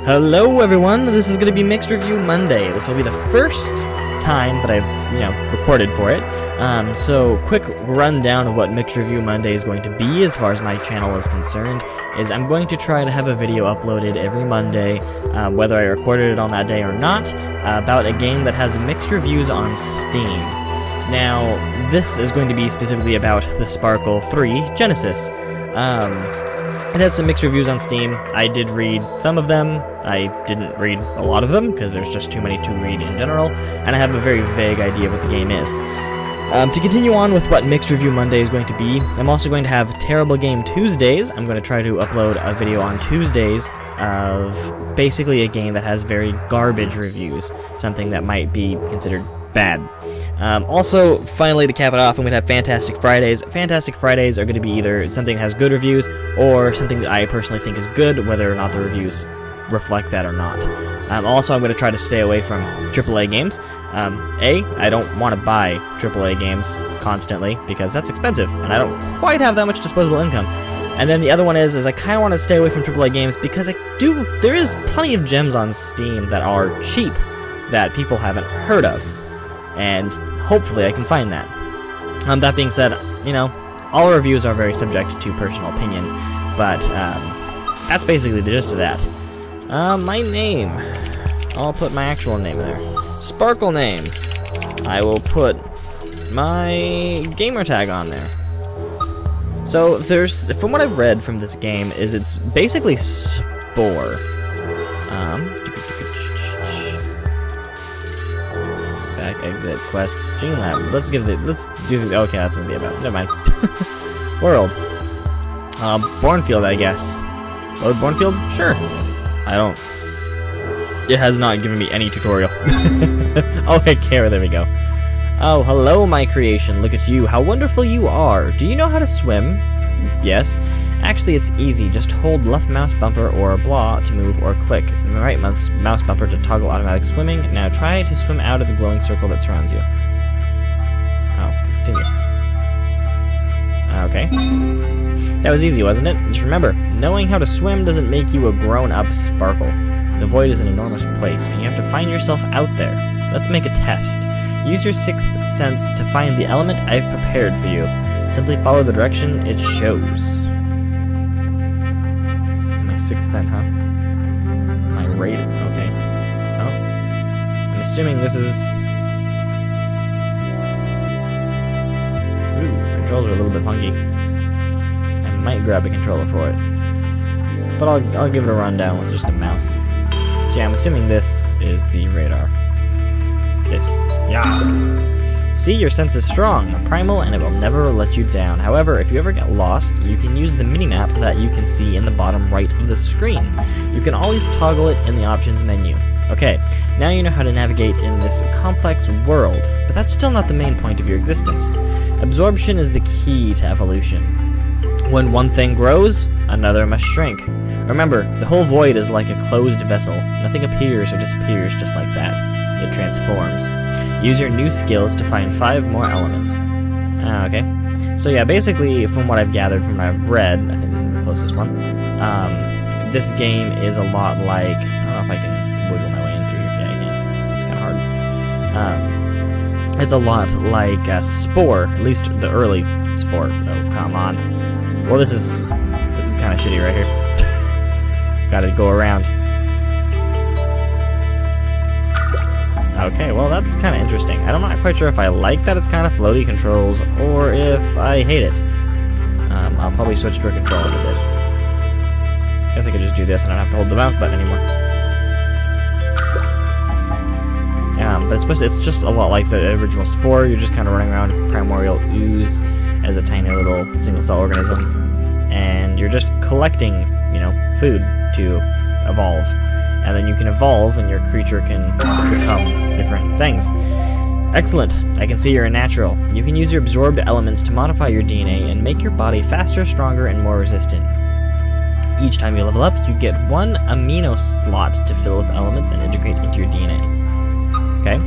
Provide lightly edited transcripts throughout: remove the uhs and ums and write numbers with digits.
Hello everyone, this is going to be Mixed Review Monday. This will be the first time that I've, recorded for it. So quick rundown of what Mixed Review Monday is going to be as far as my channel is concerned is I'm going to try to have a video uploaded every Monday, whether I recorded it on that day or not, about a game that has mixed reviews on Steam. Now, this is going to be specifically about the Sparkle 3 Genesis. It has some mixed reviews on Steam. I did read some of them. I didn't read a lot of them, because there's just too many to read in general, and I have a very vague idea of what the game is. To continue on with what Mixed Review Monday is going to be, I'm also going to have Terrible Game Tuesdays. I'm going to try to upload a video on Tuesdays of basically a game that has very garbage reviews, something that might be considered bad. Also, finally, to cap it off, I'm going to have Fantastic Fridays. Fantastic Fridays are going to be either something that has good reviews, or something that I personally think is good, whether or not the reviews reflect that or not. Also, I'm going to try to stay away from AAA games. I don't want to buy AAA games constantly, because that's expensive, and I don't quite have that much disposable income. And then the other one is I kind of want to stay away from AAA games, because there is plenty of gems on Steam that are cheap, that people haven't heard of. And hopefully I can find that. That being said, all reviews are very subject to personal opinion, but that's basically the gist of that. My name, I'll put my actual name there. Sparkle name, I will put my gamer tag on there. So from what I've read from this game, is it's basically Spore. Exit quest Gene Lab. Let's do okay, that's gonna be about. Never mind. World. Bornfield, I guess. Load Bornfield? Sure. It has not given me any tutorial. Oh, heck, there we go. Oh, hello, my creation. Look at you. How wonderful you are. Do you know how to swim? Yes. Actually, it's easy. Just hold left mouse bumper or blah to move, or click right mouse bumper to toggle automatic swimming. Now try to swim out of the glowing circle that surrounds you. Oh, continue. Okay. That was easy, wasn't it? Just remember, knowing how to swim doesn't make you a grown-up Sparkle. The void is an enormous place, and you have to find yourself out there. Let's make a test. Use your sixth sense to find the element I've prepared for you. Simply follow the direction it shows. My sixth sense, huh? My rate, okay. Oh. I'm assuming this is... Ooh, controls are a little bit funky. I might grab a controller for it. But I'll give it a rundown with just a mouse. So yeah, I'm assuming this is the radar. This. Yeah! See, your sense is strong, primal, and it will never let you down. However, if you ever get lost, you can use the minimap that you can see in the bottom right of the screen. You can always toggle it in the options menu. Okay, now you know how to navigate in this complex world, but that's still not the main point of your existence. Absorption is the key to evolution. When one thing grows, another must shrink. Remember, the whole void is like a closed vessel. Nothing appears or disappears just like that. It transforms. Use your new skills to find 5 more elements. Okay. So yeah, basically, from what I've gathered, from what I've read, I think this is the closest one, this game is a lot like... I don't know if I can wiggle my way in through here. Yeah, I can. It's kind of hard. It's a lot like Spore, at least the early Spore. Oh, come on. Well, this is kind of shitty right here. Gotta go around. Okay, well that's kind of interesting. I'm not quite sure if I like that it's kind of floaty controls, or if I hate it. I'll probably switch to a controller in a bit. Guess I could just do this and I don't have to hold the mouse button anymore. But it's just a lot like the original Spore. You're just kind of running around Primordial Ooze as a tiny little single-cell organism, and you're just collecting, food to evolve. And then you can evolve, and your creature can become different things. Excellent. I can see you're a natural. You can use your absorbed elements to modify your DNA and make your body faster, stronger, and more resistant. Each time you level up, you get 1 amino slot to fill with elements and integrate into your DNA. Okay?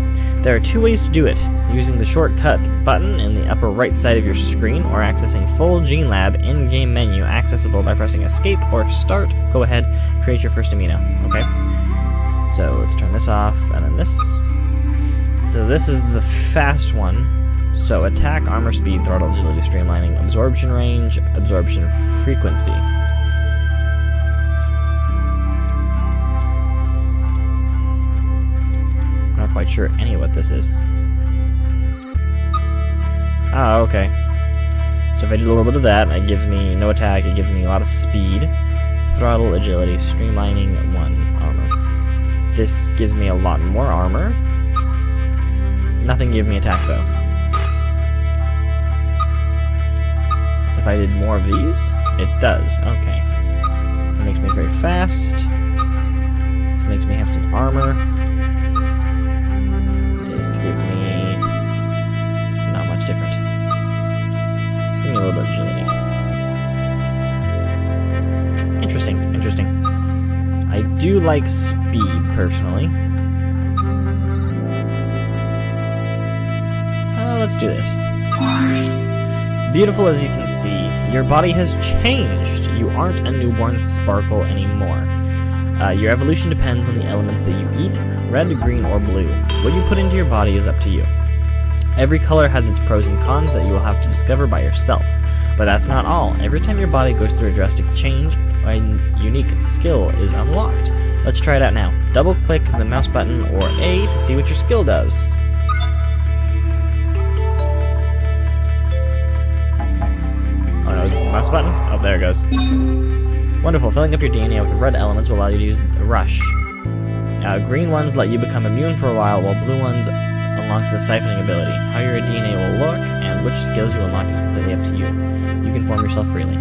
There are two ways to do it, using the shortcut button in the upper right side of your screen, or accessing full Gene Lab in-game menu, accessible by pressing escape or start. Go ahead, create your first amino, okay? So let's turn this off, and then this. So this is the fast one. So attack, armor, speed, throttle, agility, streamlining, absorption range, absorption frequency. I'm not quite sure any of what this is. Oh, okay. So if I did a little bit of that, it gives me no attack, it gives me a lot of speed. Throttle, agility, streamlining, 1, armor. This gives me a lot more armor. Nothing gave me attack though. If I did more of these, it does. Okay. It makes me very fast. This makes me have some armor. This gives me not much different. It's giving me a little bit of agility. Interesting, interesting. I do like speed, personally. Let's do this. Beautiful as you can see, your body has changed. You aren't a newborn sparkle anymore. Your evolution depends on the elements that you eat, red, green, or blue. What you put into your body is up to you. Every color has its pros and cons that you will have to discover by yourself. But that's not all. Every time your body goes through a drastic change, a unique skill is unlocked. Let's try it out now. Double-click the mouse button or A to see what your skill does. Mouse button? Oh, there it goes. Wonderful. Filling up your DNA with red elements will allow you to use Rush. Green ones let you become immune for a while blue ones unlock the siphoning ability. How your DNA will look and which skills you unlock is completely up to you. You can form yourself freely.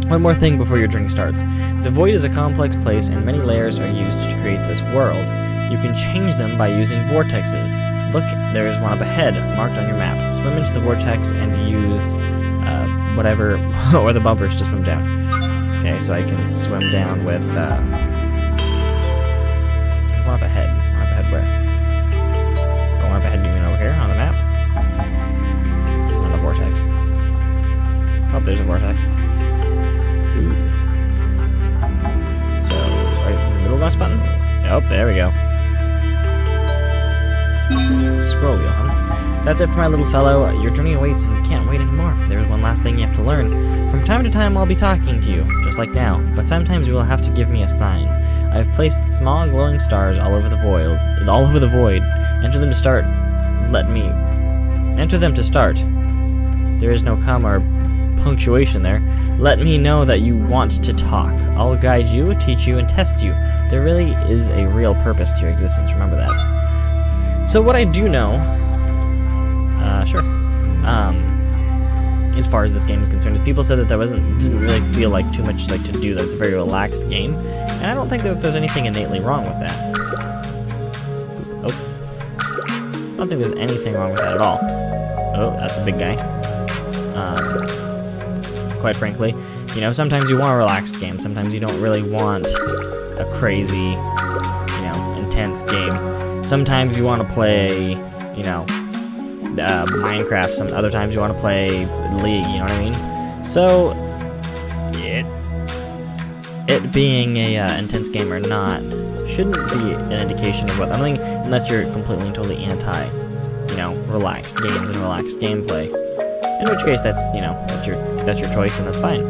One more thing before your journey starts. The Void is a complex place and many layers are used to create this world. You can change them by using vortexes. Look, there is one up ahead, marked on your map. Swim into the vortex and use whatever, or the bumpers to swim down. Okay, so I can swim down with, there's one up ahead. One up ahead where? Oh, one up ahead, you mean over here on the map? It's not a vortex. Oh, there's a vortex. Ooh. So, right in the middle mouse button? Oh, there we go. Scroll wheel, huh? That's it for my little fellow. Your journey awaits and you can't wait anymore. There's one last thing you have to learn. From time to time I'll be talking to you, just like now, but sometimes you will have to give me a sign. I've placed small glowing stars all over the void. Enter them to start. Enter them to start. There is no comma or punctuation there. Let me know that you want to talk. I'll guide you, teach you, and test you. There really is a real purpose to your existence, remember that. So what I do know, sure, as far as this game is concerned, is people said that didn't really feel like too much like to do, that it's a very relaxed game, and I don't think that there's anything innately wrong with that. Oh. I don't think there's anything wrong with that at all. Oh, that's a big guy. Quite frankly, you know, sometimes you want a relaxed game, sometimes you don't really want a crazy, you know, intense game. Sometimes you want to play, you know, Minecraft. Some other times you want to play League. You know what I mean? So, it being a intense game or not shouldn't be an indication of what. I mean, unless you're completely and totally anti, you know, relaxed games and relaxed gameplay. In which case, that's, you know, that's your choice and that's fine.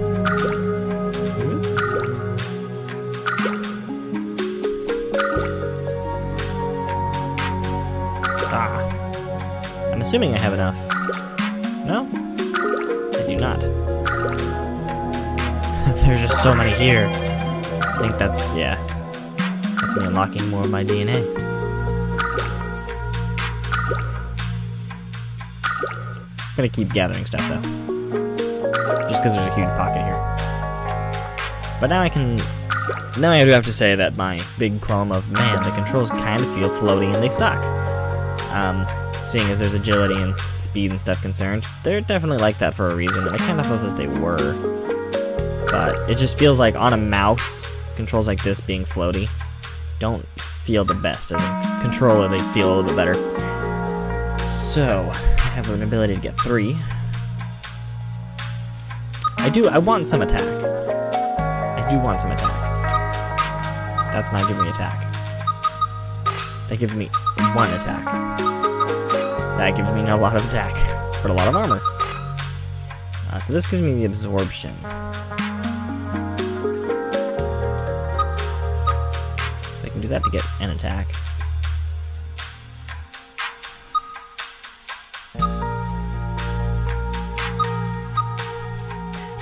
I'm assuming I have enough. No? I do not. There's just so many here. I think that's, yeah. That's me unlocking more of my DNA. I'm gonna keep gathering stuff, though. Just because there's a huge pocket here. But now I do have to say that my big qualm of, man, the controls kind of feel floaty and they suck. Seeing as there's agility and speed and stuff concerned, they're definitely like that for a reason, and I kind of thought that they were. But it just feels like on a mouse, controls like this being floaty don't feel the best. As a controller, they feel a little bit better. So, I have an ability to get 3. I want some attack. I do want some attack. That's not giving me attack. That gives me 1 attack. That gives me not a lot of attack, but a lot of armor. So this gives me the absorption. I can do that to get an attack.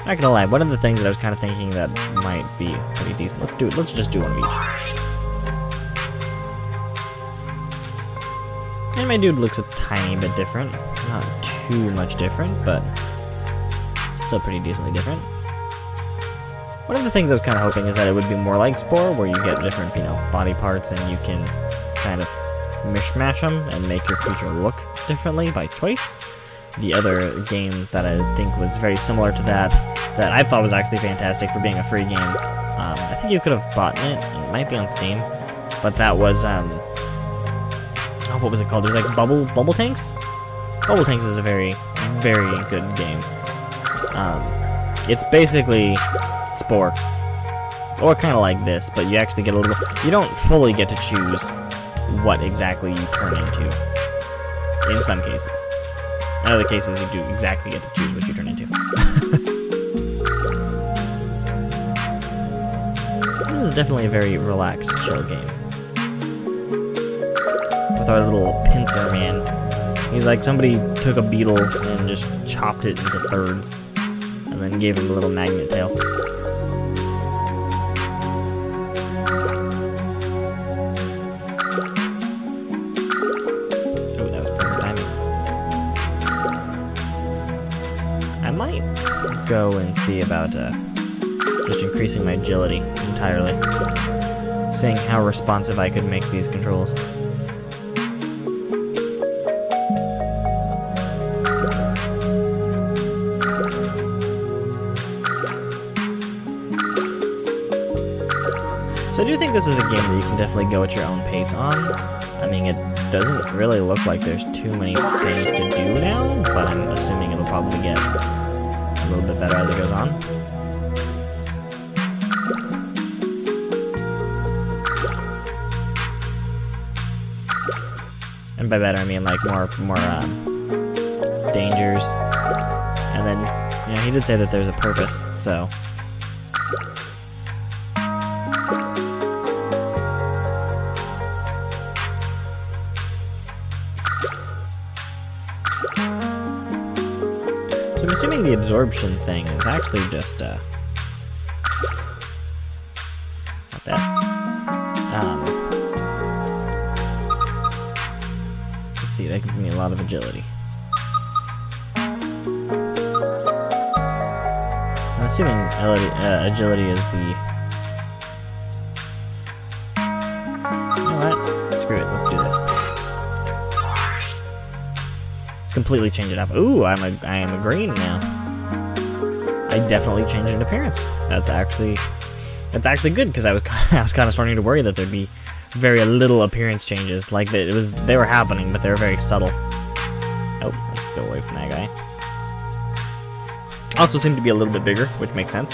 Not gonna lie, one of the things that I was kind of thinking that might be pretty decent. Let's just do one of each. And my dude looks a tiny bit different. Not too much different, but still pretty decently different. One of the things I was kind of hoping is that it would be more like Spore, where you get different, body parts and you can kind of mishmash them and make your creature look differently by choice. The other game that I think was very similar to that I thought was actually fantastic for being a free game. I think you could have bought it. It might be on Steam, but that was what was it called? It was like Bubble Tanks. Bubble Tanks is a very, very good game. It's basically Spore, or kind of like this, but you actually get a little. You don't fully get to choose what exactly you turn into. In some cases. In other cases, you do exactly get to choose what you turn into. This is definitely a very relaxed, chill game. With our little pincer man. He's like somebody took a beetle and just chopped it into thirds. And then gave him a little magnet tail. Go and see about just increasing my agility entirely. Seeing how responsive I could make these controls. So I do think this is a game that you can definitely go at your own pace on. I mean, it doesn't really look like there's too many things to do now, but I'm assuming it'll probably get a little bit better as it goes on. And by better, I mean like more dangers. And then, he did say that there's a purpose, so. I'm assuming the absorption thing is actually just, not that. Let's see, that gives me a lot of agility. I'm assuming agility is the... You know what? Screw it, let's do this. Completely change it up. Ooh, I am a green now. I definitely changed in appearance. That's actually good, because I was kind of starting to worry that there'd be very little appearance changes. Like they were happening, but they were very subtle. Oh, let's go away from that guy. Also seemed to be a little bit bigger, which makes sense.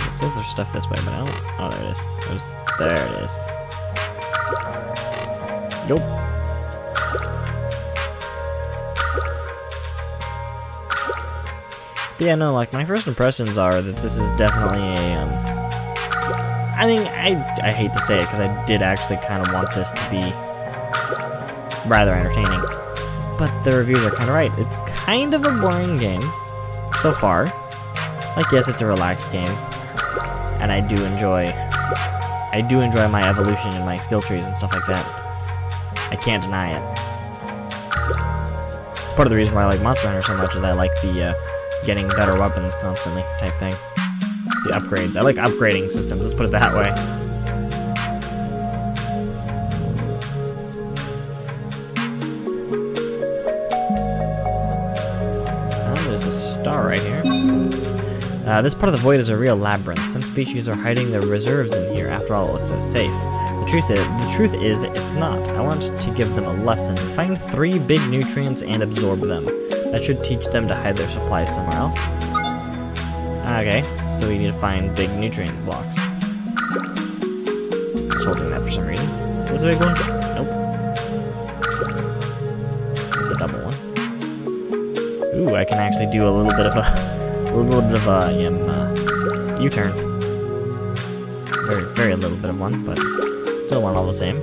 It says there's stuff this way, but I don't... Oh, there it is. There it is. Nope. But yeah, no, like, my first impressions are that this is definitely a, I mean, I hate to say it, because I did actually kind of want this to be rather entertaining. But the reviews are kind of right. It's kind of a boring game, so far. Like, yes, it's a relaxed game. And I do enjoy my evolution and my skill trees and stuff like that. I can't deny it. It's part of the reason why I like Monster Hunter so much is I like the getting better weapons constantly type thing. The upgrades. I like upgrading systems, let's put it that way. Oh, there's a star right here. This part of the void is a real labyrinth. Some species are hiding their reserves in here. After all, it looks so safe. The truth is, it's not. I want to give them a lesson. Find 3 big nutrients and absorb them. That should teach them to hide their supplies somewhere else. Okay, so we need to find big nutrient blocks. I was holding that for some reason. Is this a big one? Nope. It's a double one. Ooh, I can actually do a little bit of a U-turn. Very little bit of one, but still one all the same.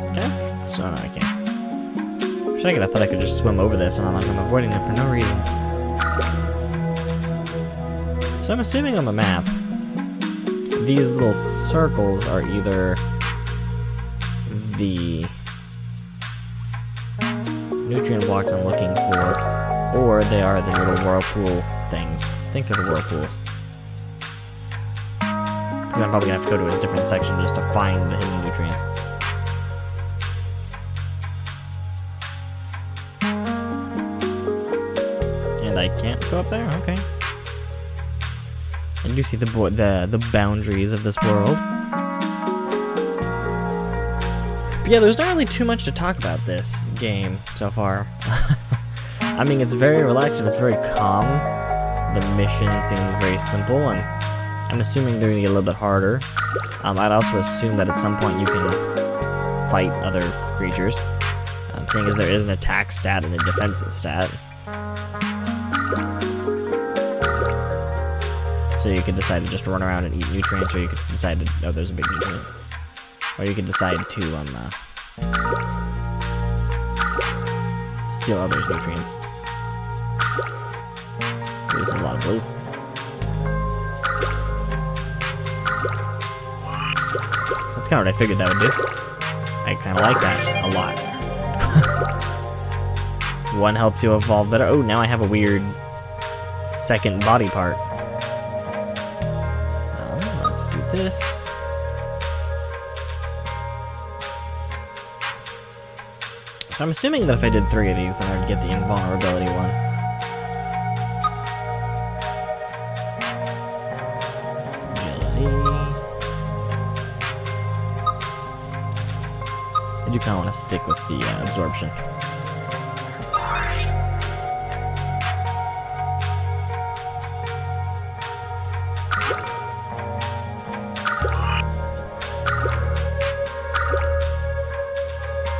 Okay, so no, I can't. For a second, I thought I could just swim over this, and I'm avoiding it for no reason. So I'm assuming on the map, these little circles are either the nutrient blocks I'm looking for, or they are the little whirlpool things. I think they're the whirlpools. Because I'm probably gonna have to go to a different section just to find the hidden nutrients. And I can't go up there? Okay. I do see the boundaries of this world. But yeah, there's not really too much to talk about this game so far. I mean, it's very relaxing, it's very calm. The mission seems very simple, and I'm assuming they're gonna get a little bit harder. I'd also assume that at some point you can fight other creatures, seeing as there is an attack stat and a defense stat. So you could decide to just run around and eat nutrients, or you could decide to... Oh, there's a big nutrient. Or you could decide to, steal others' nutrients. This is a lot of blue. That's kind of what I figured that would do. I kind of like that a lot. One helps you evolve better. Oh, now I have a weird second body part. Let's do this. So I'm assuming that if I did 3 of these, then I would get the invulnerability one. I do kind of want to stick with the absorption.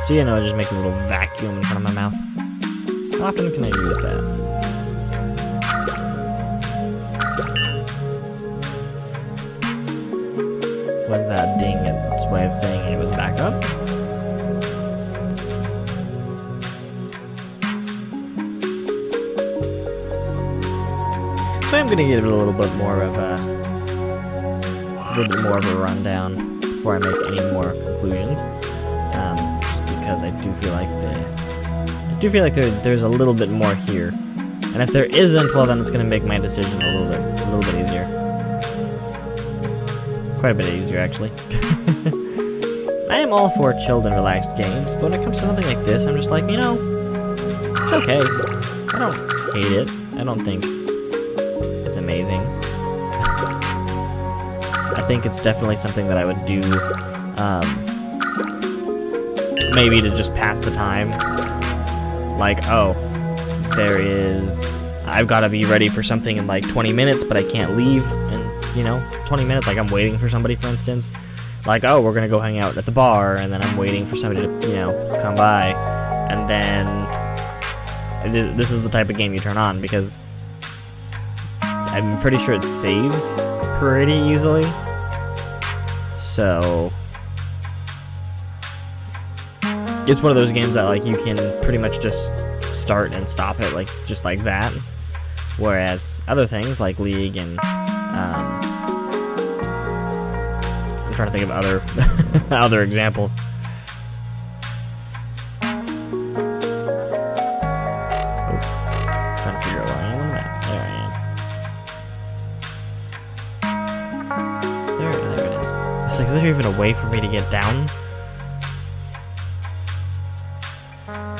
So you know, I just make a little vacuum in front of my mouth. How often can I use that? Was that ding its way of saying it was back up? So I'm gonna give it a little bit more of a rundown before I make any more conclusions. Because I do feel like there's a little bit more here, and if there isn't, well then it's gonna make my decision a little bit easier, quite a bit easier actually. I am all for chilled and relaxed games, but when it comes to something like this, I'm just like, you know, it's okay. I don't hate it. I don't think it's amazing. I think it's definitely something that I would do. Maybe to just pass the time. Like, oh, I've got to be ready for something in like 20 minutes, but I can't leave in, 20 minutes. Like, I'm waiting for somebody, for instance. Like, oh, we're going to go hang out at the bar, and then I'm waiting for somebody to, come by. And then this is the type of game you turn on, because I'm pretty sure it saves pretty easily. So it's one of those games that, like, you can pretty much just start and stop it, like, just like that. Whereas other things, like League and, I'm trying to think of other, other examples. Oh, trying to figure out where I am on the map. There I am. There it is. It's like, is there even a way for me to get down?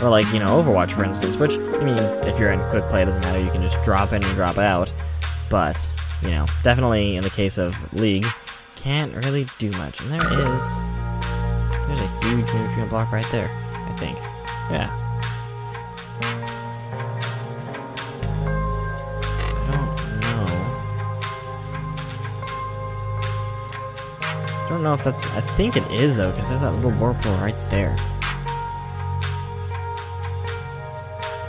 Or like, you know, Overwatch, for instance, which, I mean, if you're in quick play, it doesn't matter, you can just drop in and drop out. But, you know, definitely in the case of League, can't really do much. And there's a huge nutrient block right there, I think. Yeah. I don't know if that's... I think it is, though, because there's that little whirlpool right there.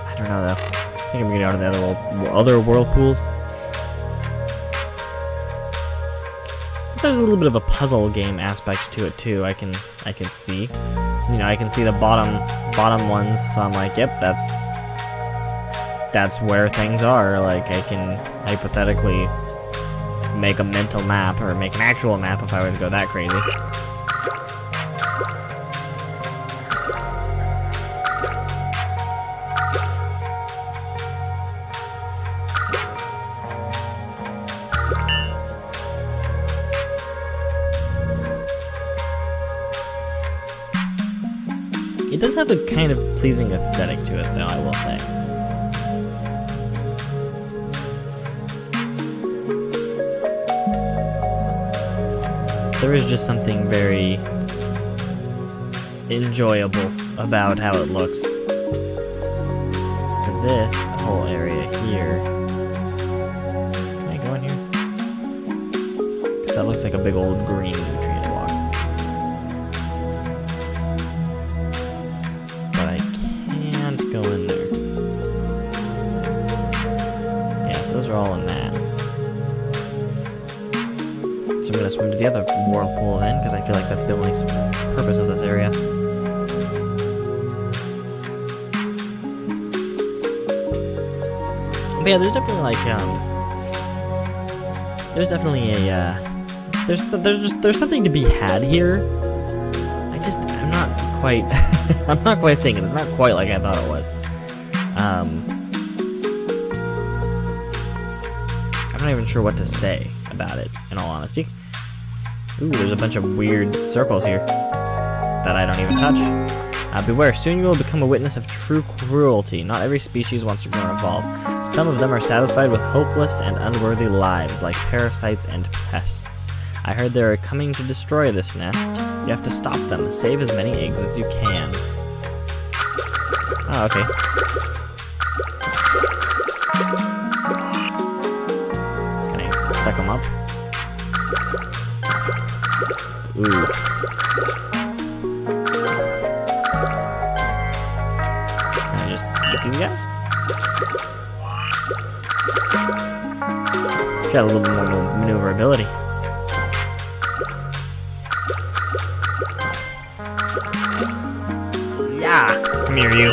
I don't know, though. I think I'm gonna go to the other whirlpools. So there's a little bit of a puzzle game aspect to it, too, I can see. You know, I can see the bottom ones, so I'm like, yep, that's where things are. Like, I can hypothetically make a mental map, or make an actual map if I were to go that crazy. It does have a kind of pleasing aesthetic to it, though, I will say. There is just something very enjoyable about how it looks. So this whole area here... Can I go in here? Because that looks like a big old green nutrient block. But I can't go in there. Yeah, so those are all in that. So I'm gonna swim to the other whirlpool then, because I feel like that's the only purpose of this area. But yeah, there's definitely like there's definitely a there's something to be had here. I'm not quite I'm not quite seeing it. It's not quite like I thought it was. I'm not even sure what to say about it, in all honesty. Ooh, there's a bunch of weird circles here that I don't even touch. Beware, soon you will become a witness of true cruelty. Not every species wants to grow and evolve. Some of them are satisfied with hopeless and unworthy lives, like parasites and pests. I heard they are coming to destroy this nest. You have to stop them. Save as many eggs as you can. Oh, okay. Can I suck them up? Ooh. Can I just eat these guys? Should have a little bit more maneuverability. Yeah! Come here, you.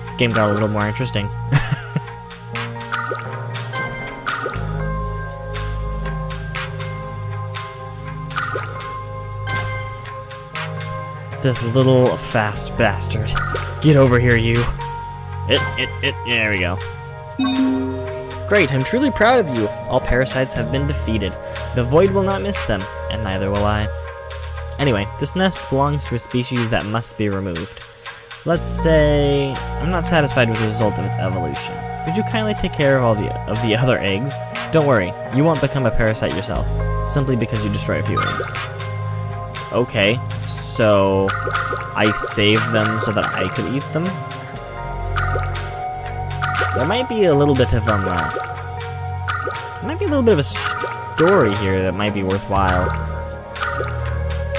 This game got a little more interesting. This little fast bastard. Get over here, you. There we go. Great, I'm truly proud of you. All parasites have been defeated. The void will not miss them, and neither will I. Anyway, this nest belongs to a species that must be removed. Let's say I'm not satisfied with the result of its evolution. Would you kindly take care of all the other eggs? Don't worry, you won't become a parasite yourself, simply because you destroy a few eggs. Okay, so I saved them so that I could eat them? There might be a little bit of a story here that might be worthwhile.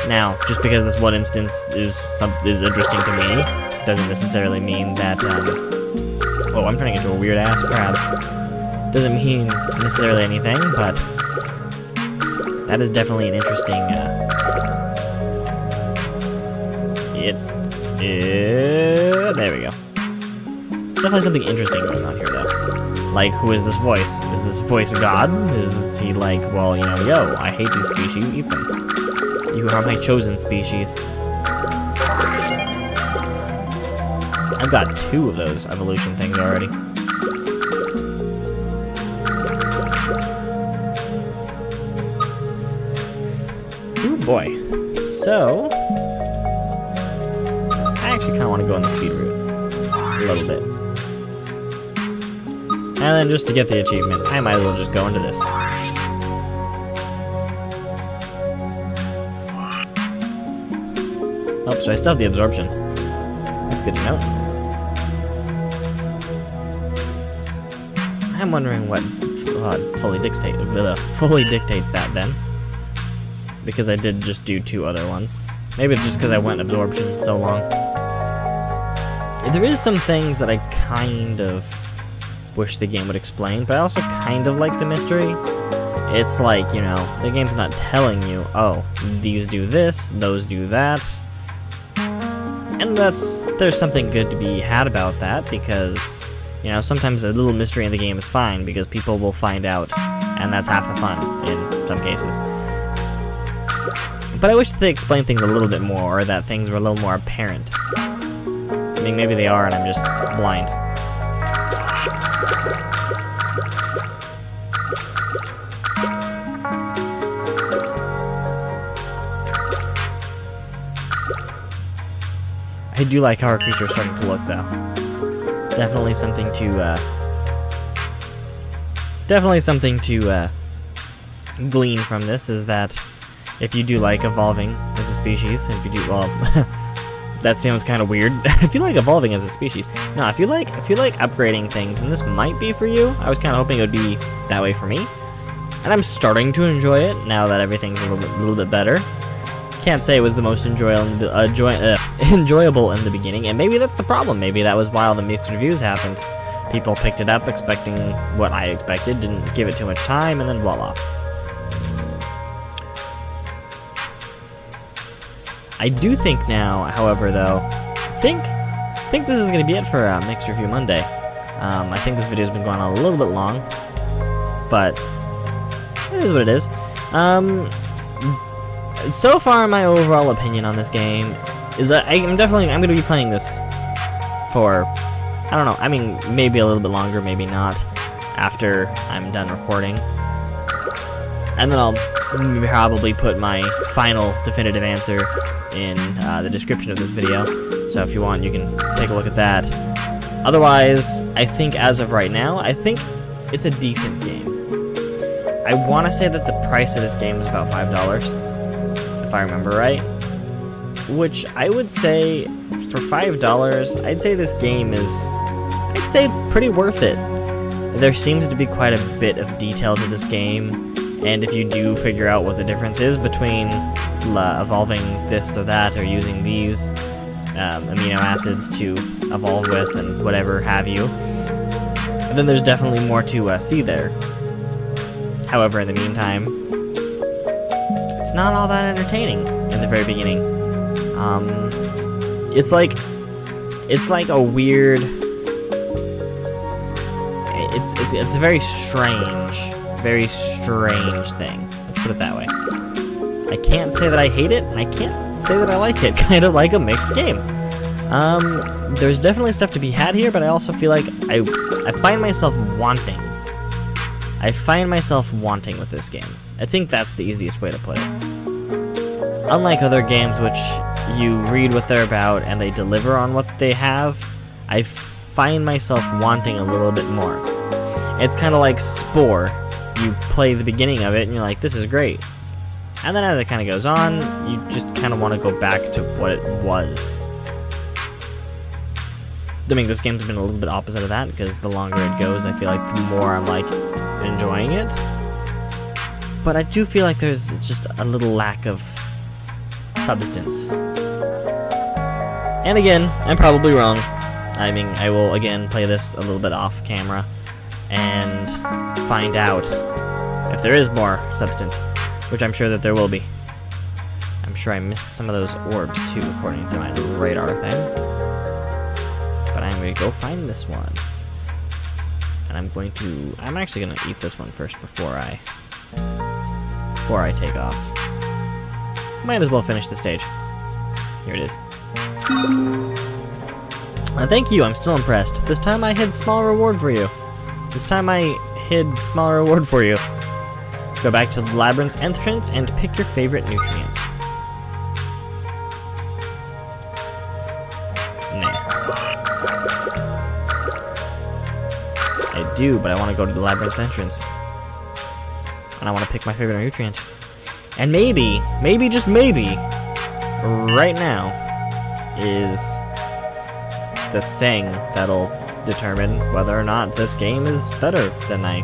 Now, just because this one instance is interesting to me, doesn't necessarily mean that, oh, I'm turning into a weird-ass crab. Doesn't mean necessarily anything, but that is definitely an interesting, there we go. There's definitely something interesting going on here, though. Like, who is this voice? Is this voice God? Is he like, well, you know, yo, I hate these species, eat them. You are my chosen species. I've got 2 of those evolution things already. boy. So, I actually kind of want to go on the speed route. A little bit. And then just to get the achievement, I might as well just go into this. Oh, so I still have the absorption. That's good to know. I'm wondering what fully dictates that then. Because I did just do 2 other ones. Maybe it's just because I went absorption so long. There is some things that I kind of wish the game would explain, but I also kind of like the mystery. It's like, you know, the game's not telling you, oh, these do this, those do that. And there's something good to be had about that, because, you know, sometimes a little mystery in the game is fine, because people will find out, and that's half the fun, in some cases. But I wish they explained things a little bit more, or that things were a little more apparent. I mean, maybe they are, and I'm just blind. I do like how our creature's starting to look, though. Definitely something to glean from this is that if you do like evolving as a species, if you do, well, that sounds kind of weird. If you like evolving as a species, no, if you like upgrading things, and this might be for you. I was kind of hoping it would be that way for me, and I'm starting to enjoy it now that everything's a little bit better. Can't say it was the most enjoyable in the beginning, and maybe that's the problem. Maybe that was why all the mixed reviews happened. People picked it up expecting what I expected, didn't give it too much time, and then voila. I do think now, however, though, I think this is going to be it for Mixed Review Monday. I think this video's been going on a little bit long, but it is what it is. So far, my overall opinion on this game is that I'm going to be playing this for, I don't know, I mean, maybe a little bit longer, maybe not, after I'm done recording. And then I'll probably put my final definitive answer in the description of this video. So if you want, you can take a look at that. Otherwise, I think as of right now, I think it's a decent game. I want to say that the price of this game is about $5. If I remember right, which I would say for $5, I'd say this game I'd say it's pretty worth it. There seems to be quite a bit of detail to this game, and if you do figure out what the difference is between evolving this or that, or using these amino acids to evolve with and whatever have you, then there's definitely more to see there. However, in the meantime, it's not all that entertaining in the very beginning. It's like a weird. It's a very strange thing. Let's put it that way. I can't say that I hate it, and I can't say that I like it. Kind of like a mixed game. There's definitely stuff to be had here, but I also feel like I find myself wanting. I find myself wanting with this game. I think that's the easiest way to put it. Unlike other games which you read what they're about and they deliver on what they have, I find myself wanting a little bit more. It's kind of like Spore. You play the beginning of it and you're like, this is great. And then as it kind of goes on, you just kind of want to go back to what it was. I mean, this game's been a little bit opposite of that, because the longer it goes, I feel like the more I'm, like, enjoying it. But I do feel like there's just a little lack of substance. And again, I'm probably wrong. I mean, I will, again, play this a little bit off camera and find out if there is more substance, which I'm sure that there will be. I'm sure I missed some of those orbs, too, according to my little radar thing. But I'm going to go find this one. And I'm actually going to eat this one first before I take off. Might as well finish the stage. Here it is. Thank you, I'm still impressed. This time I hid small reward for you. Go back to the labyrinth's entrance and pick your favorite nutrient. I do, but I want to go to the labyrinth entrance. And I want to pick my favorite nutrient. And maybe, just maybe, right now is the thing that'll determine whether or not this game is better than I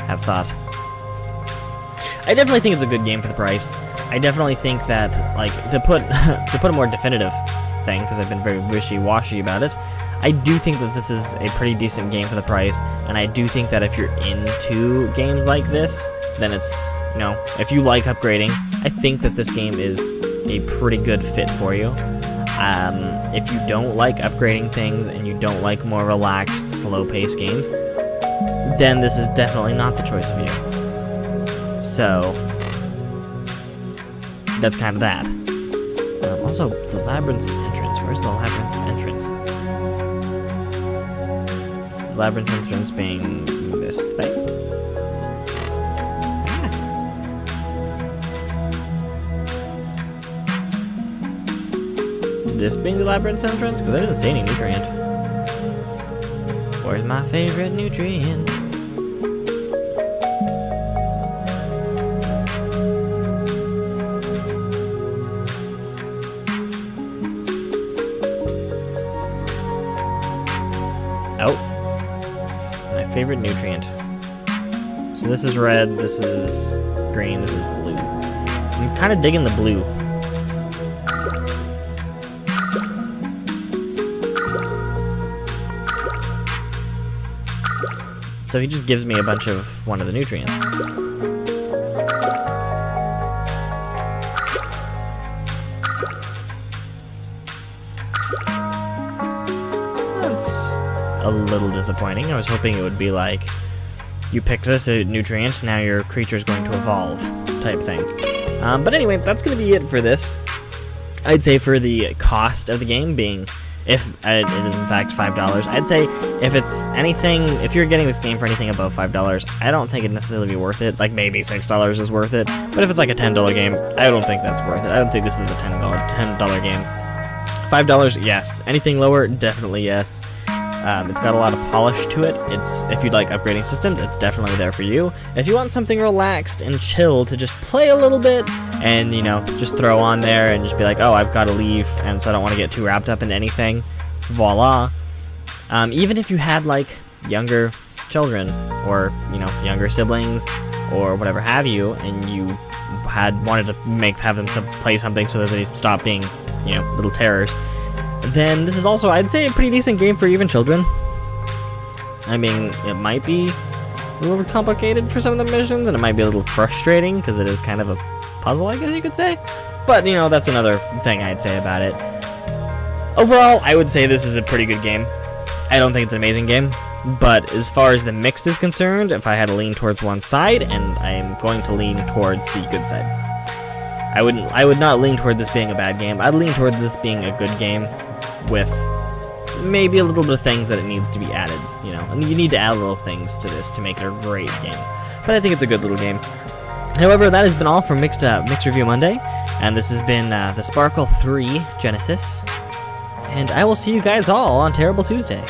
have thought. I definitely think it's a good game for the price. I definitely think that, like, to put a more definitive thing, because I've been very wishy-washy about it, I do think that this is a pretty decent game for the price, and I do think that if you're into games like this, then it's, you know, if you like upgrading, I think that this game is a pretty good fit for you. If you don't like upgrading things, and you don't like more relaxed, slow-paced games, then this is definitely not the choice of you. So, that's kind of that. Also, the labyrinth entrance. Where's the labyrinth entrance? The labyrinth entrance being this thing. This being the labyrinth entrance? Because I didn't see any nutrient. Where's my favorite nutrient? Oh. My favorite nutrient. So this is red, this is green, this is blue. I'm kind of digging the blue. So he just gives me a bunch of one of the nutrients. That's a little disappointing. I was hoping it would be like, you picked this nutrient, now your creature's going to evolve, type thing. But anyway, that's going to be it for this. I'd say for the cost of the game being, if it is in fact $5, I'd say if it's anything, if you're getting this game for anything above $5, I don't think it'd necessarily be worth it. Like maybe $6 is worth it, but if it's like a $10 game, I don't think that's worth it. I don't think this is a $10 game. $5, yes. Anything lower, definitely yes. It's got a lot of polish to it. It's, if you'd like upgrading systems, it's definitely there for you. If you want something relaxed and chill to just play a little bit and, you know, just throw on there and just be like, oh, I've got to leave, and so I don't want to get too wrapped up in anything, voila. Even if you had, like, younger children or, you know, younger siblings or whatever have you, and you wanted to have them play something so that they stop being, you know, little terrors, then this is also, I'd say, a pretty decent game for even children. I mean, it might be a little complicated for some of the missions, and it might be a little frustrating, because it is kind of a puzzle, I guess you could say. But, you know, that's another thing I'd say about it. Overall, I would say this is a pretty good game. I don't think it's an amazing game, but as far as the mixed is concerned, if I had to lean towards one side, and I am going to lean towards the good side. I would not lean toward this being a bad game. I'd lean toward this being a good game with maybe a little bit of things that it needs to be added, you know. And you need to add little things to this to make it a great game. But I think it's a good little game. However, that has been all from Mixed Review Monday, and this has been the Sparkle 3 Genesis. And I will see you guys all on Terrible Tuesday.